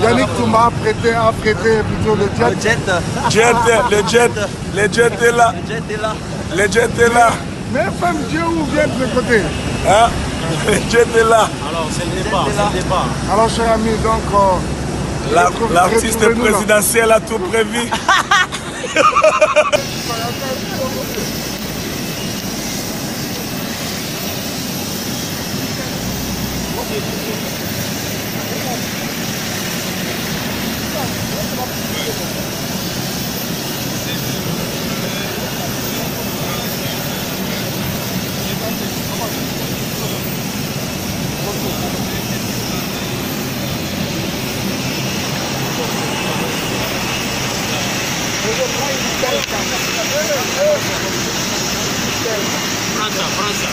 Yannick Touma a prêté plutôt le jet. Le jet est là. Le jet est là. Mais femme Dieu où vient de côté. Hein? Le jet est là. Alors c'est le départ, Alors cher ami, donc l'artiste présidentiel a tout prévu. França.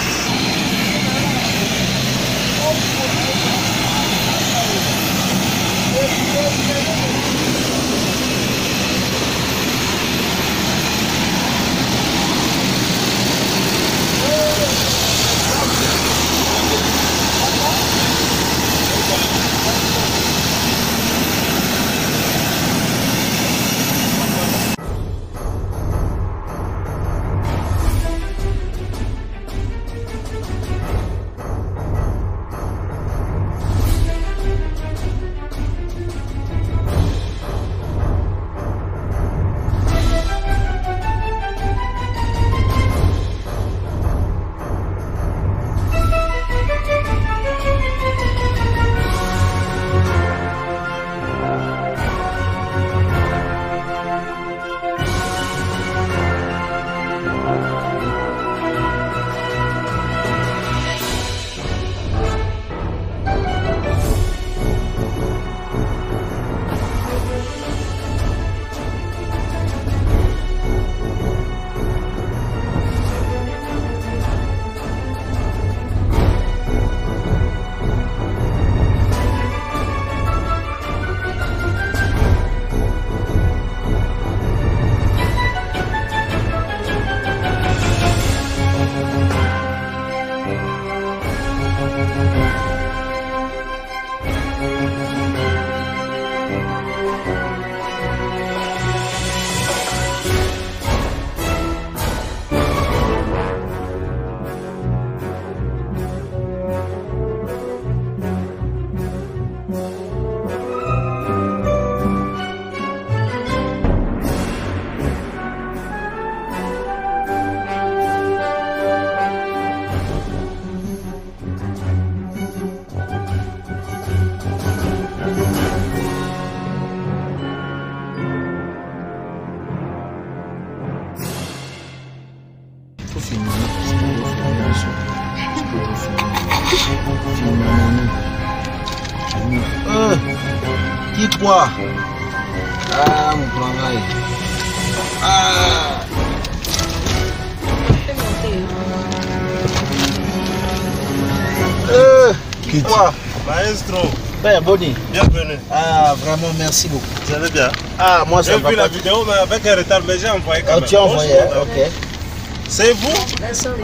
Qui quoi? Ah, mon travail. Ah. Qui quoi? Maestro. Ben, Boni. Bienvenue. Ah, vraiment, merci beaucoup. Vous allez bien? Ah, moi, ça j'ai va vu pas. la vidéo, mais avec un retard, mais j'ai envoyé quand même. Tu as envoyé, ok. C'est vous?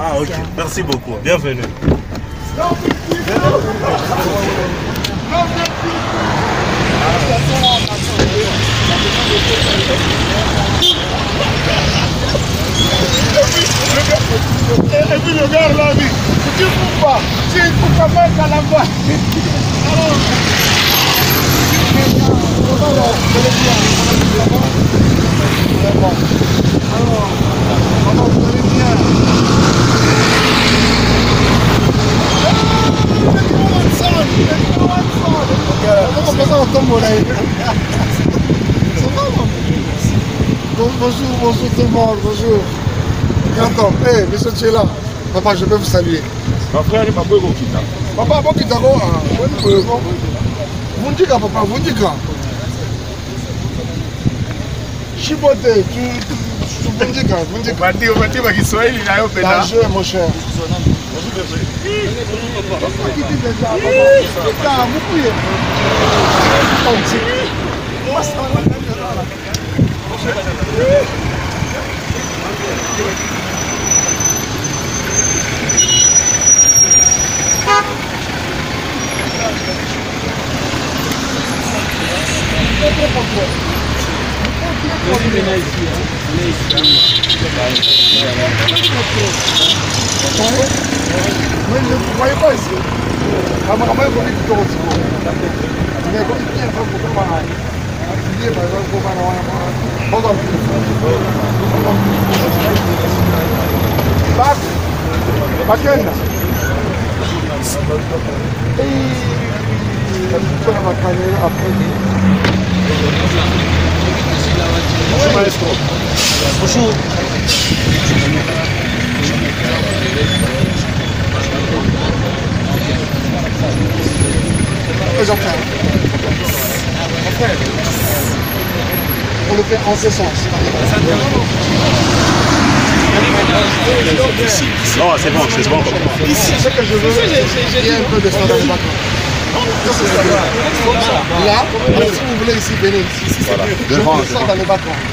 Ah, ok. Merci beaucoup. Bienvenue. Et puis le gars là dit, tu ne peux pas, tu ne peux pas mettre à la voie. Bonjour tout le monde, bonjour. D'accord, hey, monsieur Tchela, papa, je peux vous saluer. Ma frère, il m'a pas beaucoup quitté. Papa, bon quitte vous dites papa, vous dites quoi? Chipote, tu vous dites quoi? Vous dites quoi? On va dire qu'il soit il a un pédage, mon cher. Mais ne voyez pas ici. Cameraman, il faut que tu aussi. Mais quand il vient, il faut que tu parles. Il dit, par exemple, il faut parler. Hold on. Back. Back end. Bonjour maestro. Bonjour. On le fait en ce sens. Non, c'est bon, c'est bon. Ici, ce que je veux, il y a un peu de sang dans les vacances. Là, si vous voulez ici, venez ici. Je veux le sang dans les vacances.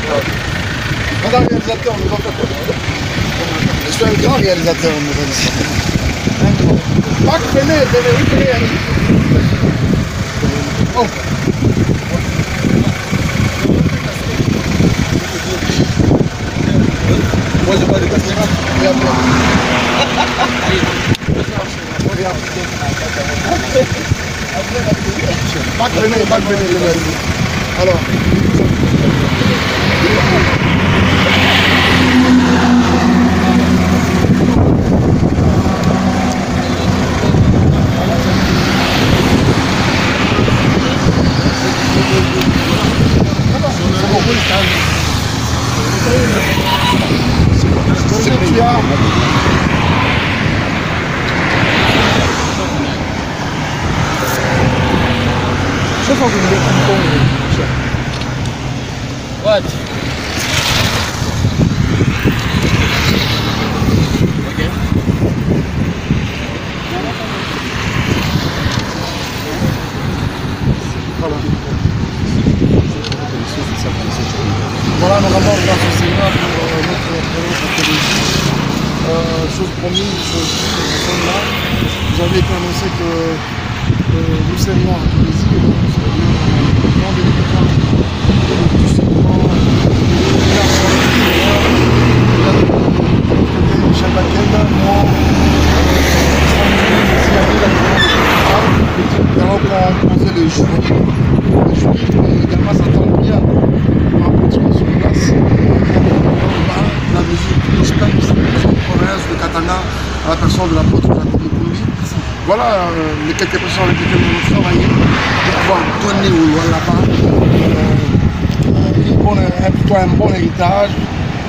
Madame le réalisateur, nous en fait. Je suis un grand réalisateur, Mac, venez, venez. Oh. Moi, j'ai pas de caméra. Regarde. Mac, venez. Alors. What? Voilà, nous rendons grâce au Seigneur pour notre télévision. Chose promise, chose là. Vous avez été annoncé que nous serions en Tunisie, nous serions dans des territoires tout simplement Michel Baquet, moi, nous allons composer les jury, mais également s'attendre bien à continuer sur place. La musique gospel de cette province de Katanga à la personne de l'apôtre Jacob Mukumbi. Voilà les quelques personnes avec lesquelles nous avons travaillé pour pouvoir donner aux lois là-bas un bon héritage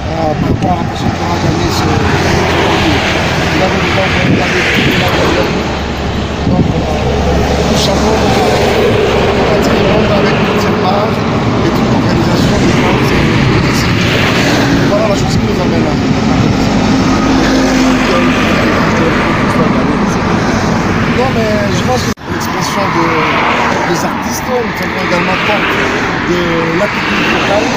par rapport à la personne qui aura gagné ce concours. Nous avons besoin de la donc nous savons avec toute cette base et toute l'organisation de ici. Voilà la chose qui nous amène là. Non mais je pense que l'expression des artistes, nous sommes également compte de l'attitude locale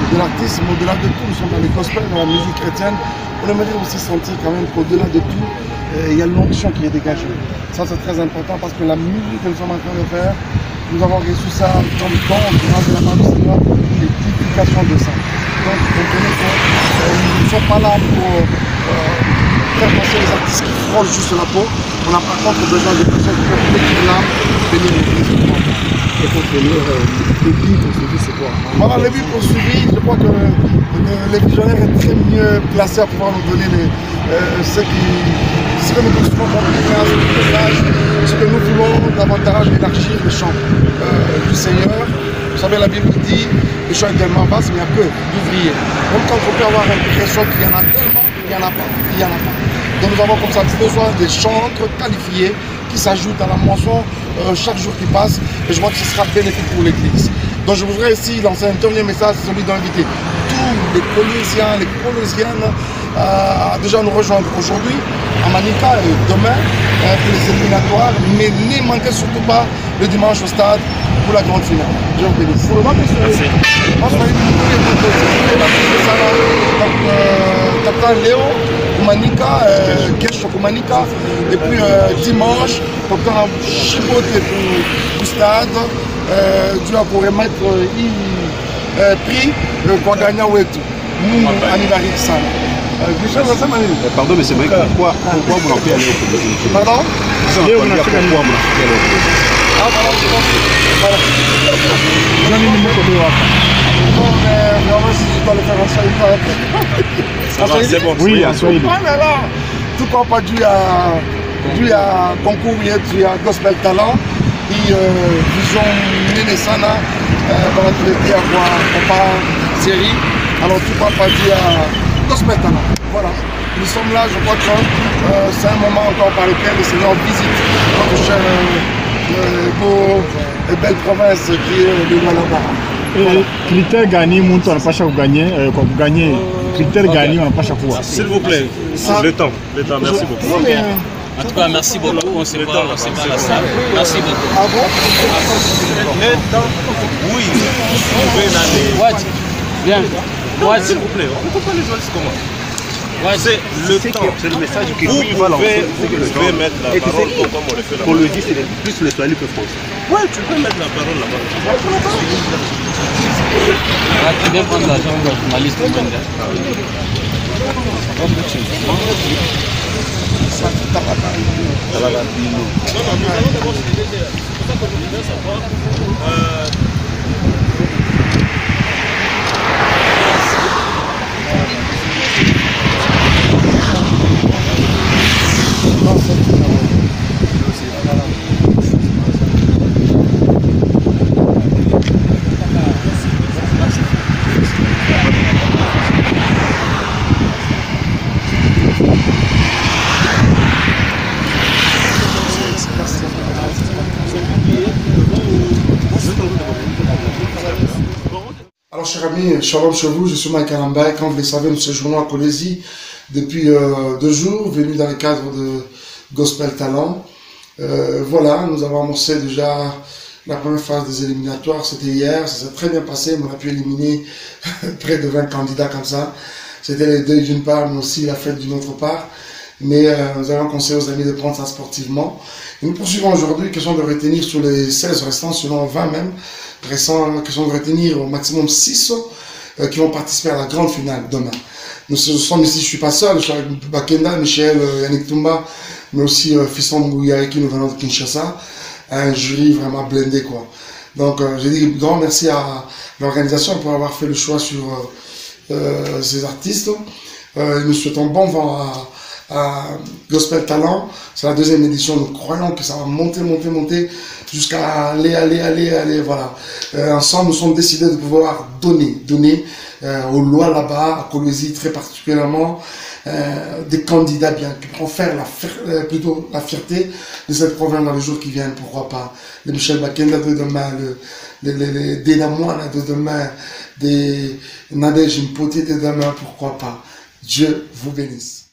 de l'artiste, mais au-delà de tout, nous sommes dans les gospels, dans la musique chrétienne. On aimerait aussi sentir quand même qu'au-delà de tout, il y a l'onction qui est dégagée. Ça c'est très important parce que la musique que nous sommes en train de faire, nous avons reçu ça comme don grâce à la part du Seigneur, l'édification de ça. Donc comprenez que nous ne sommes pas là pour faire passer les artistes qui frôlent juste la peau. On a par contre besoin de personnes qui peuvent pétrir l'âme, venir l'église. Et pour venir, le but poursuivi, c'est quoi? Voilà, le but poursuivi, je crois que les visionnaires est très mieux placé à pouvoir nous donner ce que nous poursuivons comme grâce, ce que nous voulons davantage élargir le champ du Seigneur. Vous savez, la Bible dit, le champ est tellement vaste, mais il y a peu d'ouvriers. Donc quand on peut avoir l'impression qu'il y en a tellement, il n'y en a pas. Donc nous avons comme ça besoin des chantres qualifiés qui s'ajoutent à la moisson chaque jour qui passe, et je vois que ce sera bénéfique pour l'Église. Donc je voudrais ici lancer un dernier message, celui d'inviter tous les Colossiens, les Colossiennes à déjà nous rejoindre aujourd'hui à Manica et demain pour les éliminatoires, mais ne manquez surtout pas le dimanche au stade pour la grande finale. Je vous bénisse. Merci. Chocomanica, Cash Chocomanica. Et puis dimanche, donc on a chipoté pour le stade, Dieu a pour remettre prix pour gagner ou tout. Nous, anniversaire ça. Pardon, mais c'est vrai, pourquoi vous n'en pouvez aller au Congo? Pardon? Pourquoi vous n'en pouvez aller au Congo? C'est bon. Oui, à Swahili. Tout comme pas dû à concours, dû à Gospel Talent, et vision Nénessana, dans le pays à voir, compas, série. Alors tout comme pas dû à Gospel Talent. Voilà. Nous sommes là, je crois que c'est un moment encore par lequel le Seigneur visite notre chère beau et belle province qui est de Lualaba. Et critères gagnés, on n'a pas chaque gagner, quand vous gagnez, critères gagnés, on n'a pas chaque fois. S'il vous plaît, le temps, merci beaucoup. En tout cas, merci beaucoup. On se voit à la salle. Merci beaucoup. Ah bon? Le temps, oui. Vous pouvez aller. What? Bien. What? S'il vous plaît, on ne peut pas les journalistes comment? C'est le temps, c'est le message que vous lui va lancer. pouvez mettre la parole comme on le fait là-bas. Qu'on le dit, c'est plus le Swahili que le français. Ouais, tu peux mettre la parole là-bas. Tu viens prendre l'argent de la journaliste. Alors, chers amis, shalom chez vous, je suis Mike Alamba. Comme vous le savez, nous séjournons à Kolwezi depuis 2 jours, venus dans le cadre de Gospel Talent. Voilà, nous avons amorcé déjà la première phase des éliminatoires, c'était hier, ça s'est très bien passé, on a pu éliminer près de 20 candidats comme ça. C'était les deuils d'une part, mais aussi la fête d'une autre part. Mais nous avons conseillé aux amis de prendre ça sportivement. Et nous poursuivons aujourd'hui, question de retenir sur les 16 restants, selon 20 même, question de retenir au maximum 6 qui vont participer à la grande finale demain. Nous sommes ici, je ne suis pas seul, je suis avec Bakenda, Michel, Yannick Toumba, mais aussi Fisson Mouya qui nous venons de Kinshasa. Un jury vraiment blindé quoi. Donc j'ai dit grand merci à l'organisation pour avoir fait le choix sur ces artistes. Nous souhaitons bon vent à Gospel Talent. C'est la 2e édition, nous croyons que ça va monter jusqu'à aller, voilà. Ensemble, nous sommes décidés de pouvoir donner aux lois là-bas, à Kolwezi très particulièrement, des candidats bien, qui pourront faire plutôt la fierté de cette province dans les jours qui viennent, pourquoi pas. Les Michel Bakenda de demain, les Dénamoine de demain, des Nadej Impoté de demain, pourquoi pas. Dieu vous bénisse.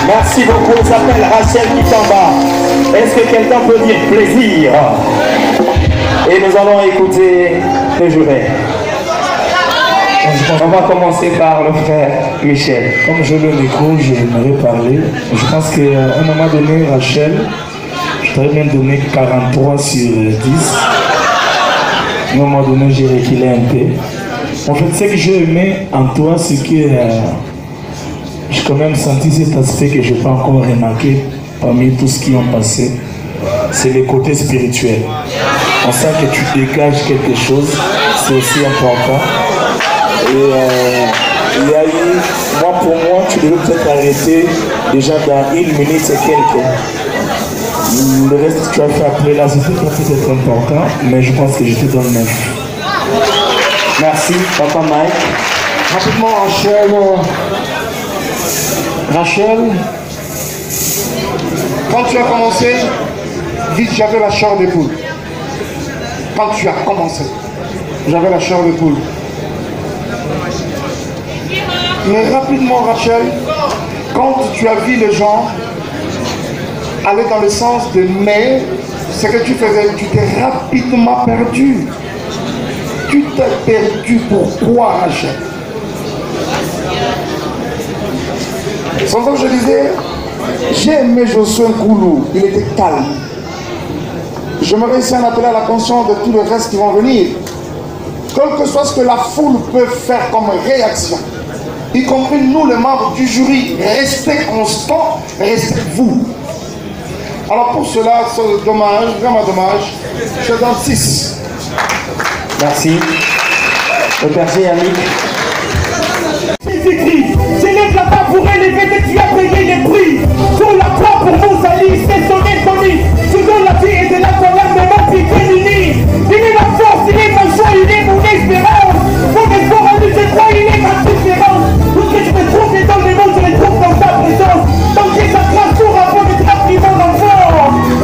Merci beaucoup, il s'appelle Rachel Kitamba. Est-ce que quelqu'un peut dire plaisir? Et nous allons écouter le juré. On va commencer par le frère Michel. Comme j'ai le micro, j'aimerais parler. Je pense qu'à un moment donné, Rachel, je t'avais même donné 43 sur 10. À un moment donné, j'ai reculé un peu. En fait, ce que j'ai aimé en toi, c'est que j'ai quand même senti cet aspect que je n'ai pas encore remarqué parmi tout ce qui ont passé. C'est le côté spirituel. On sent que tu dégages quelque chose, c'est aussi important. Et il y a eu, pour moi, tu devais peut-être arrêter déjà dans 1 minute et quelques. Le reste que tu as fait après là, c'était peut-être important, mais je pense que j'étais dans le même. Merci, Papa Mike. Rapidement, Rachel, quand tu as commencé, vite, j'avais la chair de poule. Quand tu as commencé, j'avais la chair de poule. Mais rapidement, Rachel, quand tu as vu les gens aller dans le sens de mais, ce que tu faisais, tu t'es rapidement perdu. Tu t'es perdu. Pourquoi, Rachel? Sans ça, je disais, j'ai aimé Josué Nkoulou, il était calme. J'aimerais ici un appel à la conscience de tout le reste qui vont venir. Quel que soit ce que la foule peut faire comme réaction, y compris nous, les membres du jury, restez constants, restez vous. Alors pour cela, c'est dommage, vraiment dommage, je donne 6. Merci. Le berger Yannick. J'élève la main pour élever dès que tu as payé les prix. Sur la croix pour vos alliés, c'est son ennemi. Toujours la vie et de la colère, mais mon petit béni. Il est ma force, il est ma joie, il est mon espérance. Mon espoir en lui, je crois, il est ma différence. Tout ce que je me trouve dans les mots, je les trouve dans ta présence. Donc j'ai sa grâce pour avoir des trappes mon enfant.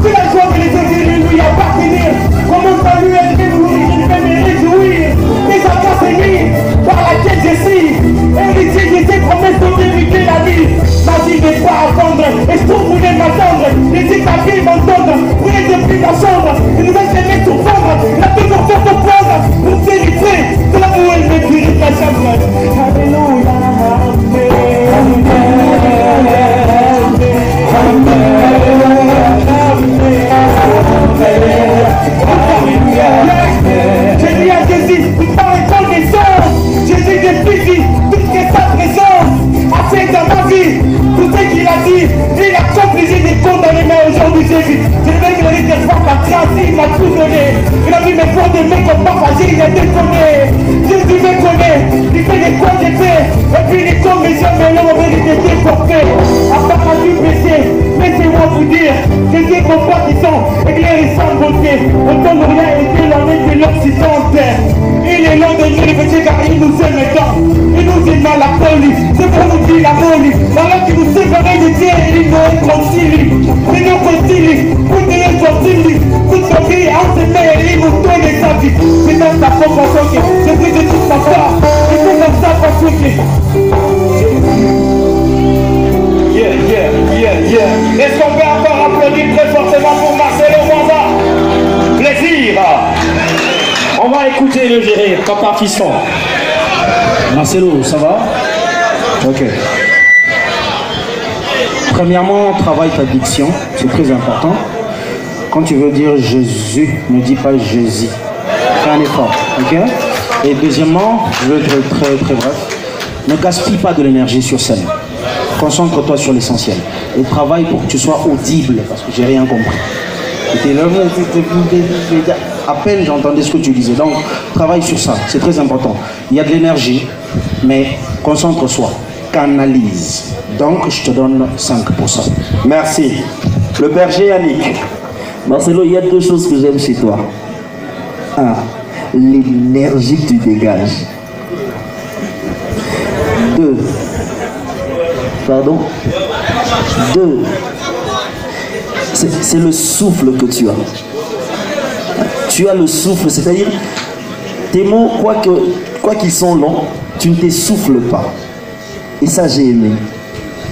C'est la joie que les autres lui appartenir. Comme on salue, elle fait mourir, je vais me réjouir. Les grâce est mise par laquelle je suis. Héritier de ses promesses de vérité la vie. Ma vie n'est pas à attendre, et je trouve que vous voulez m'attendre. Laissez ta vie m'entendre, prenez depuis ma chambre. Et nous laissez les surprendre, la toujours faire te prendre. Pour délivrer de l'amour et le mépris de la chambre. Alléluia, j'ai dit à Jésus, il paraît connaissance. Jésus défie tout ce qui est sa présence. A fait dans ma vie tout ce qu'il a dit. Il a compris des comptes dans les mains aujourd'hui, Jésus. Je ne vais que le dire que ma grâce, il m'a tout donné. Il a vu mes points de mes combats fragiles, il a déconné. Jésus me connaît, il fait des quoi j'ai fait. Et puis les commissions, mais l'homme vérité déporté. À part ma vie blessée, laissez-moi vous dire, Jésus est compatissant, éclairé sans beauté. Autant de rien était l'année de l'Occident. Il est long de nous les petits car il nous aime tant. Il nous aime à la folie, c'est pour nous dire la folie. Alors qu'il nous séparait de Dieu, il nous réconcilie. Il nous réconcilie, pour nous réconcilie. Toute sa vie, en se met, il nous donne sa vie. C'est dans sa propre façon que je prie de toute ma part. Et c'est comme ça qu'on souffle. Est-ce qu'on peut encore applaudir très fortement pour Marcelo Mwanza? Plaisir. On va écouter le géré, Papa Fisson. Marcelo, ça va? Ok. Premièrement, travaille ta diction, c'est très important. Quand tu veux dire Jésus, ne dis pas Jésus. Fais un effort, ok? Et deuxièmement, je veux être très bref. Ne gaspille pas de l'énergie sur scène. Concentre-toi sur l'essentiel. Et travaille pour que tu sois audible, parce que j'ai rien compris. À peine j'entendais ce que tu disais. Donc, travaille sur ça, c'est très important. Il y a de l'énergie, mais concentre-toi, canalise. Donc, je te donne 5%. Merci. Le berger Yannick. Marcelo, il y a deux choses que j'aime chez toi. Un, l'énergie que tu dégages. Deux, c'est le souffle que tu as. Tu as le souffle, c'est-à-dire tes mots, quoi qu'ils sont longs, tu ne t'essouffles pas. Et ça, j'ai aimé.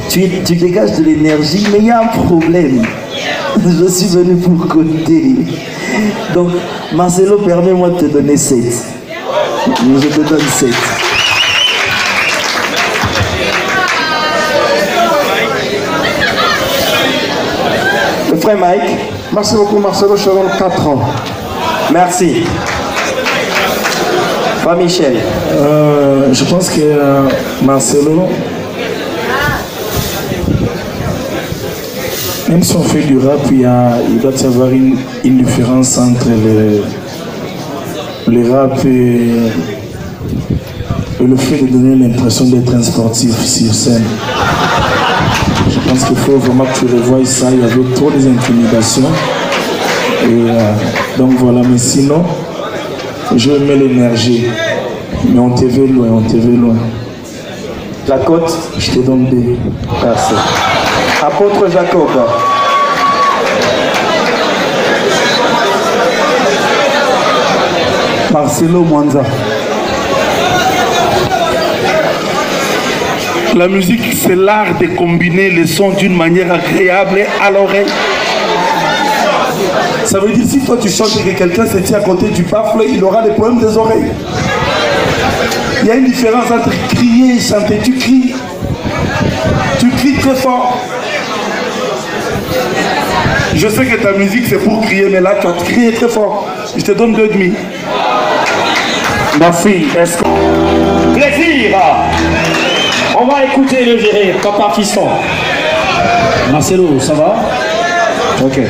Tu dégages de l'énergie, mais il y a un problème. Je suis venu pour côté. Donc, Marcelo, permets-moi de te donner 7. Je te donne 7. Le frère Mike. Merci beaucoup Marcelo, je te donne 4 ans. Merci. Frère Michel. Je pense que Marcelo, même si on fait du rap, il doit y avoir une différence entre le rap et le fait de donner l'impression d'être un sportif sur scène. Je pense qu'il faut vraiment que tu revoies ça. Il y avait trop des intimidations. Et donc voilà, mais sinon, je mets l'énergie. Mais on te veut loin, on te veut loin. La côte, je te donne 2. Merci. Apôtre Jacob. Marcelo Mwanza. La musique, c'est l'art de combiner les sons d'une manière agréable à l'oreille. Ça veut dire si toi tu chantes et que quelqu'un se tient à côté du baffle, il aura des problèmes des oreilles. Il y a une différence entre crier et chanter. Tu cries très fort. Je sais que ta musique c'est pour crier, mais là tu as crié très fort. Je te donne 2,5. Merci. Est-ce que... Plaisir. On va écouter le géré, Papa Fiston. Marcelo, ça va? Ok.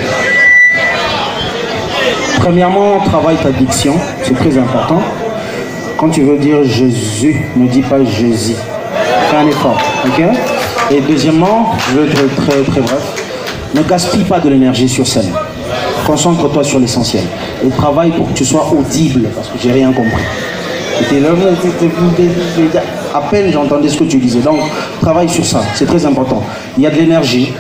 Premièrement, travaille ta diction, c'est très important. Quand tu veux dire Jésus, ne dis pas Jésus. Fais un effort, ok? Et deuxièmement, je veux être très bref. Ne gaspille pas de l'énergie sur scène. Concentre-toi sur l'essentiel. Et travaille pour que tu sois audible, parce que j'ai rien compris. À peine j'entendais ce que tu disais. Donc, travaille sur ça, c'est très important. Il y a de l'énergie,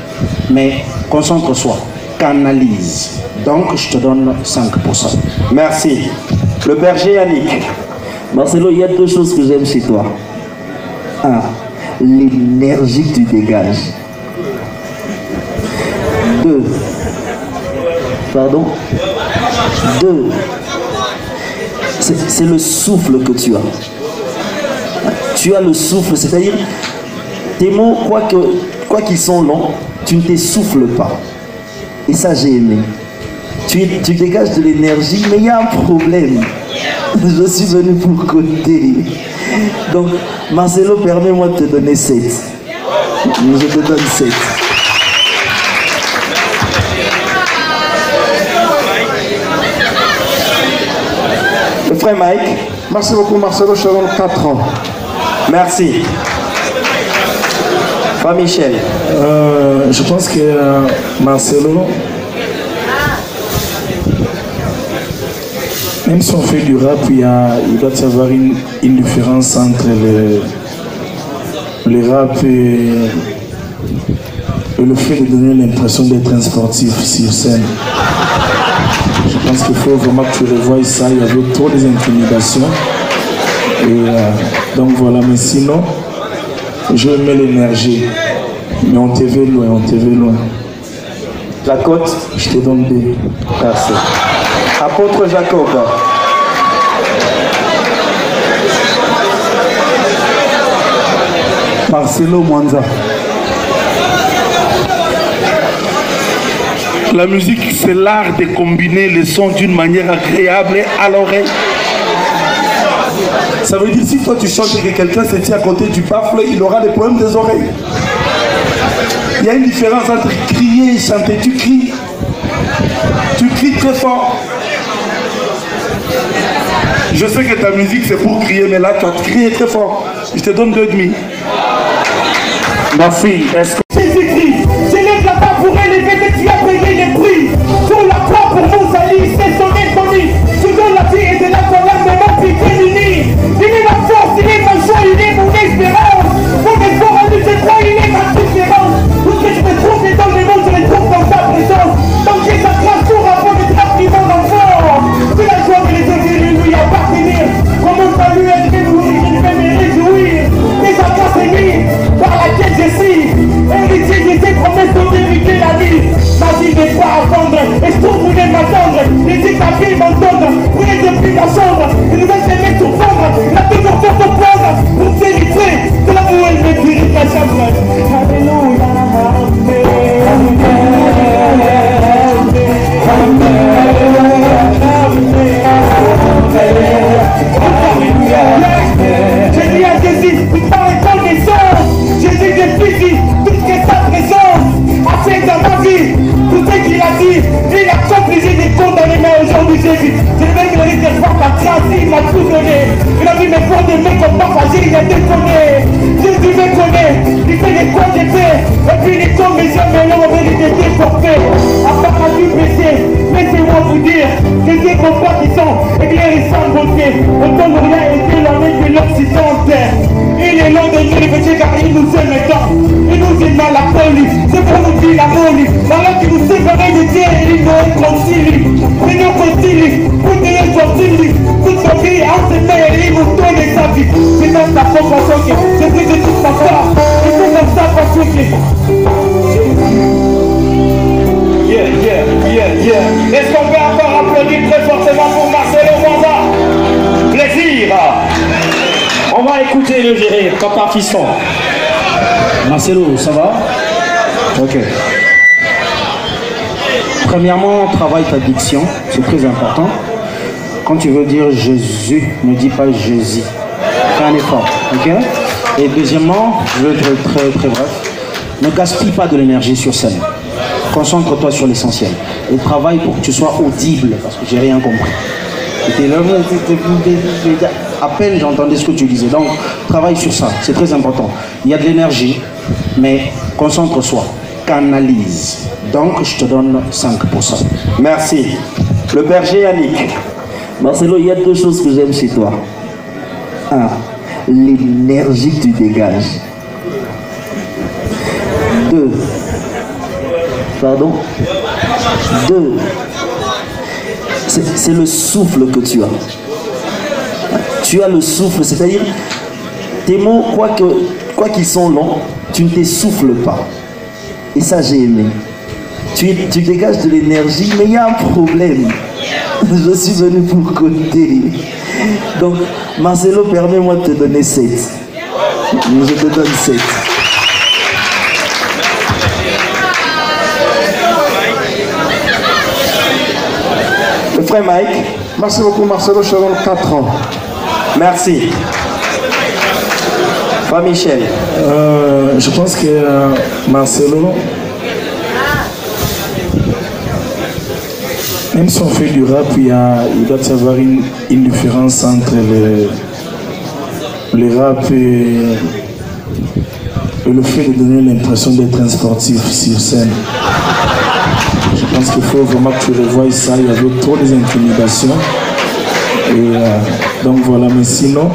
mais concentre-toi, canalise. Donc, je te donne 5%. Merci. Le berger Yannick. Marcelo, il y a 2 choses que j'aime chez toi. 1. L'énergie que tu dégages. 2. Pardon 2. C'est le souffle que tu as. Tu as le souffle, c'est-à-dire tes mots, quoi qu'ils sont longs, tu ne t'essouffles pas. Et ça, j'ai aimé. Tu dégages de l'énergie, mais il y a un problème. Je suis venu pour côté. Donc, Marcelo, permets-moi de te donner 7. Je te donne 7. Le frère Mike. Merci beaucoup Marcelo, je te donne 4 ans. Merci. Frère Michel. Je pense que Marcelo, même si on fait du rap, il doit y avoir une différence entre le rap et le fait de donner l'impression d'être un sportif sur scène. Je pense qu'il faut vraiment que tu revoies ça. Il y avait trop des intimidations. Et donc voilà, mais sinon, je mets l'énergie. Mais on te veut loin, on te veut loin. La côte, je te donne 2. Merci. Apôtre Jacob. Marcelo Mwanza. La musique, c'est l'art de combiner les sons d'une manière agréable à l'oreille. Ça veut dire si toi tu chantes et que quelqu'un se tient à côté du baffle, il aura des problèmes des oreilles. Il y a une différence entre crier et chanter. Tu cries très fort. Je sais que ta musique c'est pour crier, mais là tu as crié très fort. Je te donne 2,5. Merci. Est-ce que... J'élève la main pour élever dès que tu as payé les prix. Sur la croix pour vous salir, c'est son inconnu. Je donne la vie et de la colère de mon plus béni. Il est ma force, il est mon choix, il est mon espérance. Mon effort en lui, c'est quoi, il est ma différence. Tout ce que je me trouve et dans le monde, je les trouve dans sa présence. Donc j'ai sa grâce pour avant de traiter mon enfant. C'est la joie de les devenir, lui appartenir. Comme mon salut, elle fait mourir, il fait me réjouir. Et sa grâce est mise par laquelle je suis. Héritier, j'étais forfait, à part la vue baissée. Laissez-moi vous dire que des combats qui sont éclairés sans beauté. Autant de rien était l'armée de l'Occident. Il est long de nous les petits car il nous aime tant. Il nous aime dans la police, c'est pour nous dire la police. Alors qu'il nous séparait de Dieu, il nous est concilié. Il nous concilie, pour qu'il est concilié. Toute sa vie, en se met, il nous donne sa vie. C'est dans sa propre choquée, c'est plus de toute sa part. Il faut comme ça pour choquer. Yeah. Est-ce qu'on peut encore applaudir très fortement pour Marcelo Mwanza? Plaisir. On va écouter le géré, papa fiston. Marcelo, ça va? Ok. Premièrement, travaille ta diction, c'est très important. Quand tu veux dire Jésus, ne dis pas Jésus. Fais un effort, ok? Et deuxièmement, je veux être très bref. Ne gaspille pas de l'énergie sur scène. Concentre-toi sur l'essentiel. Et travaille pour que tu sois audible, parce que j'ai rien compris. À peine j'entendais ce que tu disais. Donc, travaille sur ça, c'est très important. Il y a de l'énergie, mais concentre-toi, canalise. Donc, je te donne 5%. Merci. Le berger Yannick. Marcelo, il y a deux choses que j'aime chez toi. Un, l'énergie que tu dégages. Deux, c'est le souffle que tu as. Tu as le souffle, c'est-à-dire tes mots, quoi qu'ils sont longs, tu ne t'essouffles pas. Et ça, j'ai aimé. Tu dégages de l'énergie, mais il y a un problème. Je suis venu pour côté. Donc, Marcelo, permets-moi de te donner 7. Je te donne 7. Le frère Mike. Merci beaucoup Marcelo, je te donne 4 ans. Merci. Frère Michel. Je pense que Marcelo, même si on fait du rap, il doit y avoir une différence entre le rap et le fait de donner l'impression d'être un sportif sur scène. Je pense qu'il faut vraiment que tu revoies ça. Il y avait trop des intimidations. Et donc voilà, mais sinon,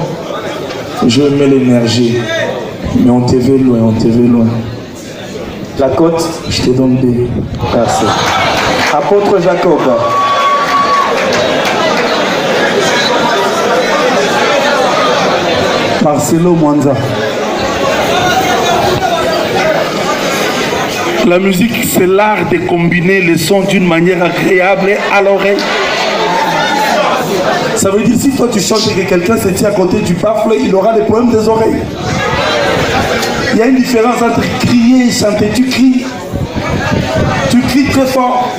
je mets l'énergie. Mais on te veut loin, La côte. Je te donne 2. Merci. Apôtre Jacob. Marcelo Mwanza. La musique, c'est l'art de combiner les sons d'une manière agréable à l'oreille. Ça veut dire si toi tu chantes et que quelqu'un se tient à côté du baffle, il aura des problèmes des oreilles. Il y a une différence entre crier et chanter. Tu cries très fort.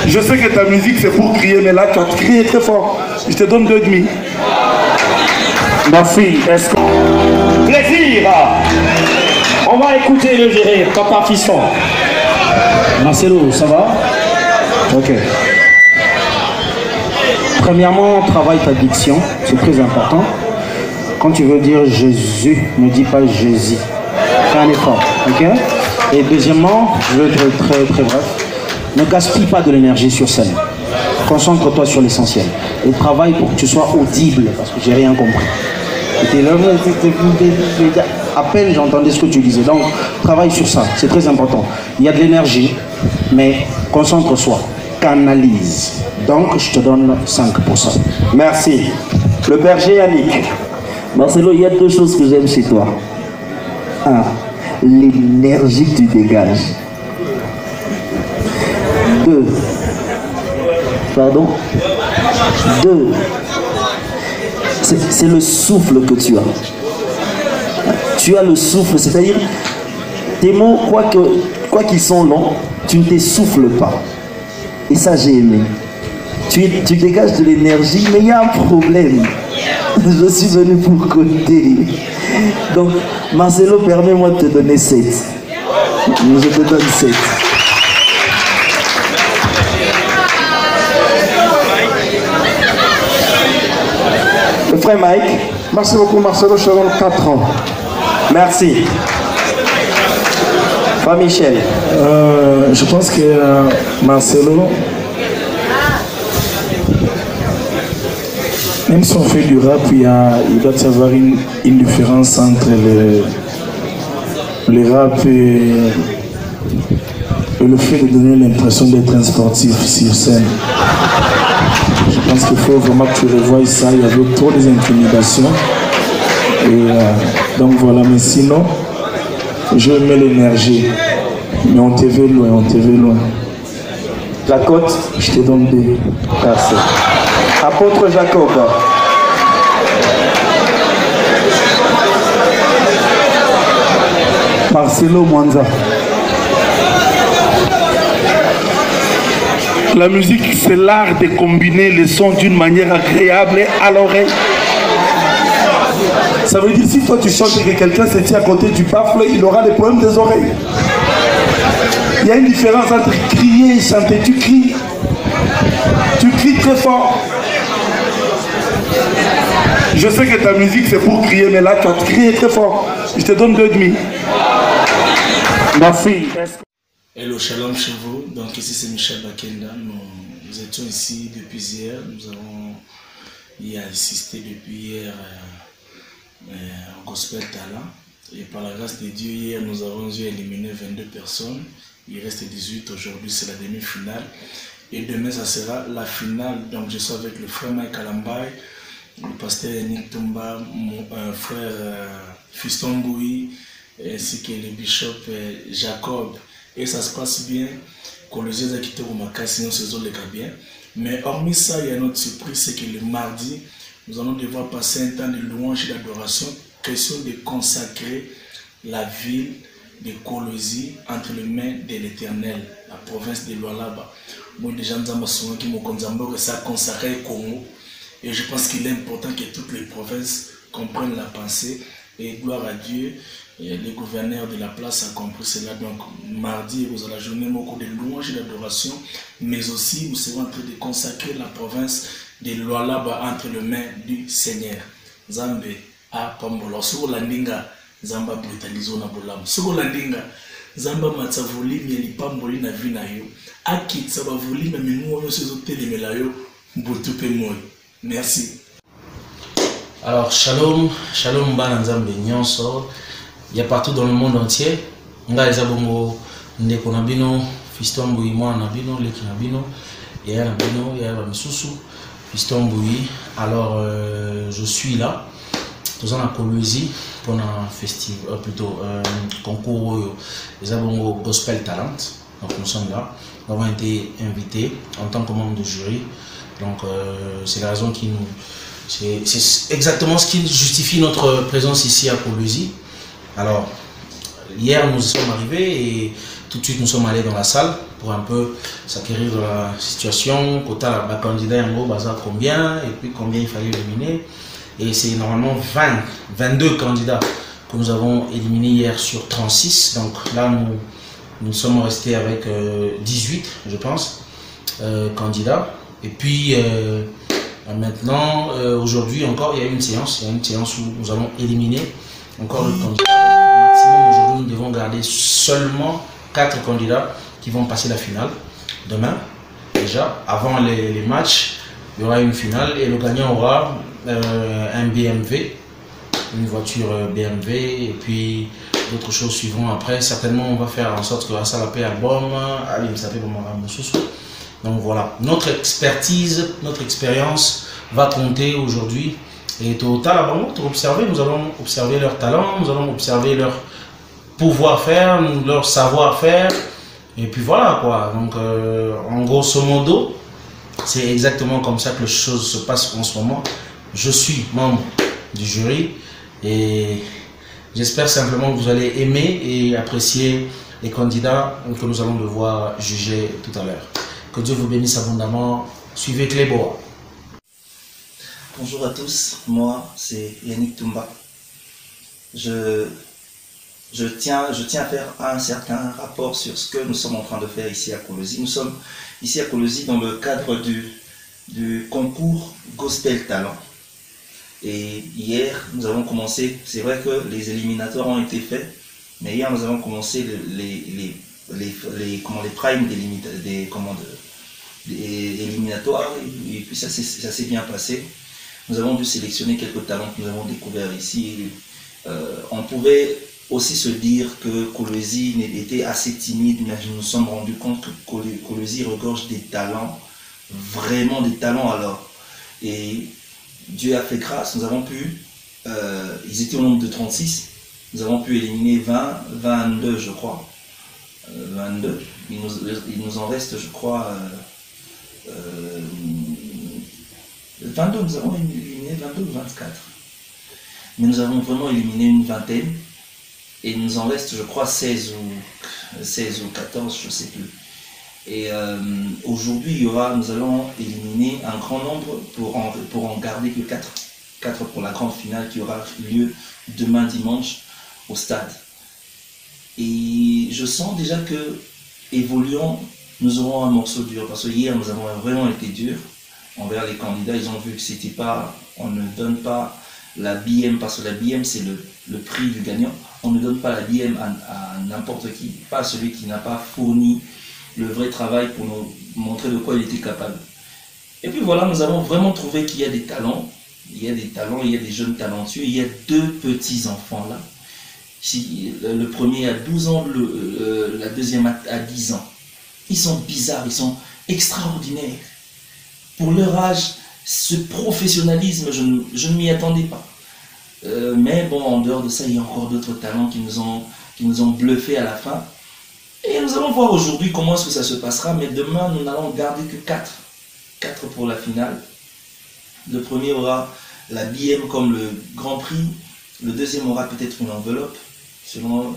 Je sais que ta musique c'est pour crier, mais là tu as crié très fort. Je te donne 2,5. Merci. Est-ce que... Plaisir. On va écouter le géré, papa fiston. Marcelo, ça va? Ok. Premièrement, travaille ta diction, c'est très important. Quand tu veux dire Jésus, ne dis pas Jésus. Fais un effort, ok? Et deuxièmement, je veux être très bref. Ne gaspille pas de l'énergie sur scène. Concentre-toi sur l'essentiel. Et travaille pour que tu sois audible, parce que j'ai rien compris. À peine j'entendais ce que tu disais. Donc, travaille sur ça, c'est très important. Il y a de l'énergie, mais concentre-toi, canalise. Donc, je te donne 5%. Merci. Le berger Yannick. Marcelo, il y a deux choses que j'aime chez toi. Un, l'énergie que tu dégages. Deux, c'est le souffle que tu as. Tu as le souffle, c'est-à-dire tes mots, quoi qu'ils sont longs, tu ne t'essouffles pas. Et ça, j'ai aimé. Tu dégages de l'énergie, mais il y a un problème. Je suis venu pour côté. Donc, Marcelo, permets-moi de te donner 7. Je te donne 7. Le frère Mike. Merci beaucoup Marcelo, je te donne 4 ans. Merci. Frère Michel. Je pense que Marcelo, même si on fait du rap, il doit y avoir une différence entre le rap et le fait de donner l'impression d'être un sportif sur scène. Je pense qu'il faut vraiment que tu revoies ça, il y avait trop des intimidations. Et donc voilà, mais sinon, je mets l'énergie. Mais on te veut loin, on te veut loin. La côte, je te donne deux. Merci. Apôtre Jacob. Marcelo Mwanza. La musique, c'est l'art de combiner les sons d'une manière agréable à l'oreille. Ça veut dire si toi tu chantes et que quelqu'un se tient à côté du baffle, il aura des problèmes des oreilles. Il y a une différence entre crier et chanter. Tu cries très fort. Je sais que ta musique c'est pour crier, mais là tu as crié très fort. Je te donne 2,5. Merci. Hello, shalom chez vous. Donc ici c'est Michel Bakenda. Nous étions ici depuis hier. Nous avons assisté depuis hier au Gospel Talent. Et par la grâce de Dieu, hier nous avons dû éliminer 22 personnes. Il reste 18. Aujourd'hui c'est la demi-finale. Et demain ça sera la finale. Donc je suis avec le frère Mike Alambay, le pasteur Yannick Tumba, mon frère Fiston Boui, ainsi que le bishop Jacob. Et ça se passe bien. Colossiens a quitté Rumaka, sinon c'est le cas bien. Mais hormis ça, il y a une autre surprise, c'est que le mardi, nous allons devoir passer un temps de louange et d'adoration. Question de consacrer la ville de Colosie entre les mains de l'Éternel, la province de Lualaba. Moi, déjà, nous avons qui m'ont consacré au Congo. Et je pense qu'il est important que toutes les provinces comprennent la pensée. Et gloire à Dieu, et le gouverneur de la place a compris cela. Donc, mardi, vous avez la journée au cours de louange et d'adoration. Mais aussi, nous serons en train de consacrer la province de Lualaba entre les mains du Seigneur. Zambé a Pambolo. Sur Landinga, Zamba brutalizo na bolam. Sur Landinga, Zamba matsavoli mieli Pamboli na vinayo. Akit sabavoli na minu yo sezo telemelayo mbutupe moi. Merci. Alors, shalom, shalom Bananzambe Nyonso. Il y a partout dans le monde entier. Nga ezabongo ndeko nabino, Fiston Boui moi nabino, leki nabino, ya nabino, ya bamisusu, Fiston Boui. Alors, je suis là. Nous sommes à Colosie pour un festival, plutôt concours ezabongo Gospel Talent. Donc nous sommes là. Nous avons été invités en tant que membre de jury. Donc c'est la raison qui nous... C'est exactement ce qui justifie notre présence ici à Colosie. Alors, hier nous sommes arrivés et tout de suite nous sommes allés dans la salle pour un peu s'acquérir de la situation. Quota la candidat en gros, bazar combien et puis combien il fallait éliminer. Et c'est normalement 22 candidats que nous avons éliminés hier sur 36. Donc là nous sommes restés avec 18, je pense, candidats. Et puis maintenant, aujourd'hui encore, il y a une séance où nous allons éliminer encore le candidat. Au maximum, aujourd'hui, nous devons garder seulement 4 candidats qui vont passer la finale. Demain, déjà, avant les matchs, il y aura une finale et le gagnant aura un BMW, une voiture BMW, et puis d'autres choses suivront après. Certainement, on va faire en sorte que ça va payer album, donc voilà, notre expertise, notre expérience va compter aujourd'hui. Et total, nous allons observer leur talent, nous allons observer leur pouvoir-faire, leur savoir-faire. Et puis voilà quoi. Donc en grosso modo, c'est exactement comme ça que les choses se passent en ce moment. Je suis membre du jury et j'espère simplement que vous allez aimer et apprécier les candidats que nous allons devoir juger tout à l'heure. Que Dieu vous bénisse abondamment. Suivez Cléboa. Bonjour à tous, moi c'est Yannick Tumba. Je tiens à faire un certain rapport sur ce que nous sommes en train de faire ici à Colosie. Nous sommes ici à Colosie dans le cadre du concours Gospel Talent. Et hier, nous avons commencé, c'est vrai que les éliminatoires ont été faits, Mais hier, nous avons commencé les primes des éliminatoires, et puis ça s'est bien passé. Nous avons dû sélectionner quelques talents que nous avons découverts ici. On pouvait aussi se dire que Kolwezi était assez timide, mais nous nous sommes rendus compte que Kolwezi regorge des talents, vraiment des talents alors. Et Dieu a fait grâce, nous avons pu, ils étaient au nombre de 36, nous avons pu éliminer 22 je crois. 22, il nous en reste je crois 22, nous avons éliminé 22 ou 24. Mais nous avons vraiment éliminé une vingtaine. Et il nous en reste, je crois, 16 ou 14, je ne sais plus. Et aujourd'hui, nous allons éliminer un grand nombre pour en garder que 4. 4 pour la grande finale qui aura lieu demain dimanche au stade. Et je sens déjà que, évoluant, nous aurons un morceau dur. Parce que hier, nous avons vraiment été durs envers les candidats. Ils ont vu que c'était pas, on ne donne pas la BM, parce que la BM c'est le prix du gagnant. On ne donne pas la BM à n'importe qui, pas à celui qui n'a pas fourni le vrai travail pour nous montrer de quoi il était capable. Et puis voilà, nous avons vraiment trouvé qu'il y a des talents, il y a des jeunes talentueux, il y a 2 petits enfants là. Le premier a 12 ans, la deuxième a 10 ans. Ils sont bizarres, ils sont extraordinaires. Pour leur âge, ce professionnalisme, je ne m'y attendais pas. Mais bon, en dehors de ça, il y a encore d'autres talents qui nous ont bluffés à la fin. Et nous allons voir aujourd'hui comment est-ce que ça se passera. Mais demain, nous n'allons garder que 4. 4 pour la finale. Le premier aura la BM comme le Grand Prix. Le deuxième aura peut-être une enveloppe, selon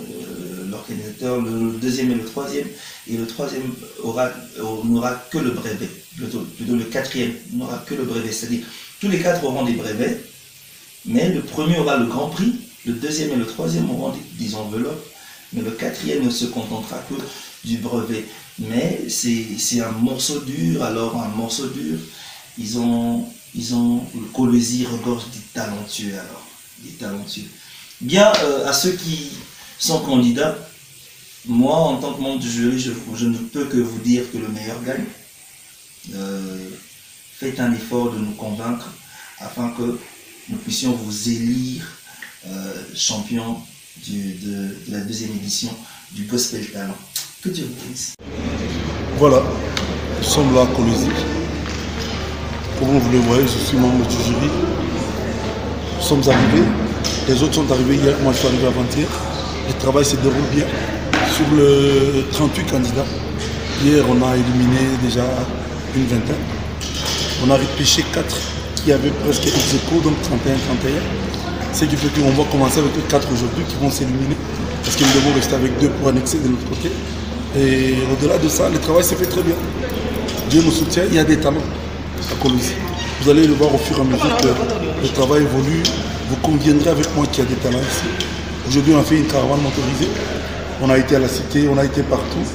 l'organisateur. Le deuxième et le troisième. Et le troisième n'aura que le brevet. Plutôt le quatrième n'aura que le brevet. C'est-à-dire, tous les 4 auront des brevets. Mais le premier aura le Grand Prix, le deuxième et le troisième auront des enveloppes, mais le quatrième ne se contentera que du brevet. Mais c'est un morceau dur, alors un morceau dur, le Kolwezi regorge des talentueux alors, des talentueux. Bien, à ceux qui sont candidats, moi en tant que membre du jury, je ne peux que vous dire que le meilleur gagne. Faites un effort de nous convaincre afin que nous puissions vous élire champion de la deuxième édition du Gospel Talent. Que Dieu vous bénisse. Voilà, nous sommes là à Kolwezi. Comme vous le voyez, je suis membre du jury. Nous sommes arrivés, les autres sont arrivés hier, moi je suis arrivé avant-hier. Le travail se déroule bien. Sur le 38 candidats, hier on a éliminé déjà une vingtaine. On a repêché 4 qui avaient presque ex-aequo, donc 31-31. Ce qui fait qu'on va commencer avec les 4 aujourd'hui qui vont s'éliminer parce qu'ils devront rester avec 2 pour annexer de l'autre côté. Et au-delà de ça, le travail se fait très bien. Dieu nous soutient, il y a des talents à Kolwezi. Vous allez le voir au fur et à mesure que le travail évolue. Vous conviendrez avec moi qu'il y a des talents ici. Aujourd'hui, on a fait une caravane motorisée. On a été à la cité, on a été partout.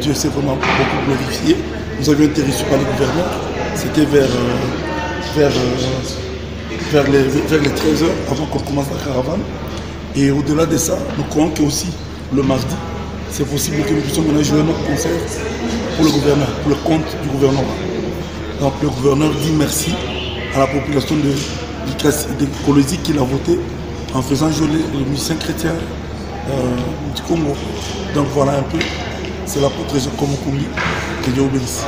Dieu s'est vraiment beaucoup glorifié. Nous avions été reçus par les gouverneurs. C'était vers les 13h avant qu'on commence la caravane. Et au-delà de ça, nous croyons que aussi le mardi, c'est possible que nous puissions maintenant jouer notre concert pour le gouverneur, pour le compte du gouvernement. Donc le gouverneur dit merci à la population de Kolwezi qui l'a voté en faisant jouer les musiciens chrétiens du Congo. Donc voilà un peu, c'est l'apôtre Jacob Mukumi. Que Dieu vous bénisse.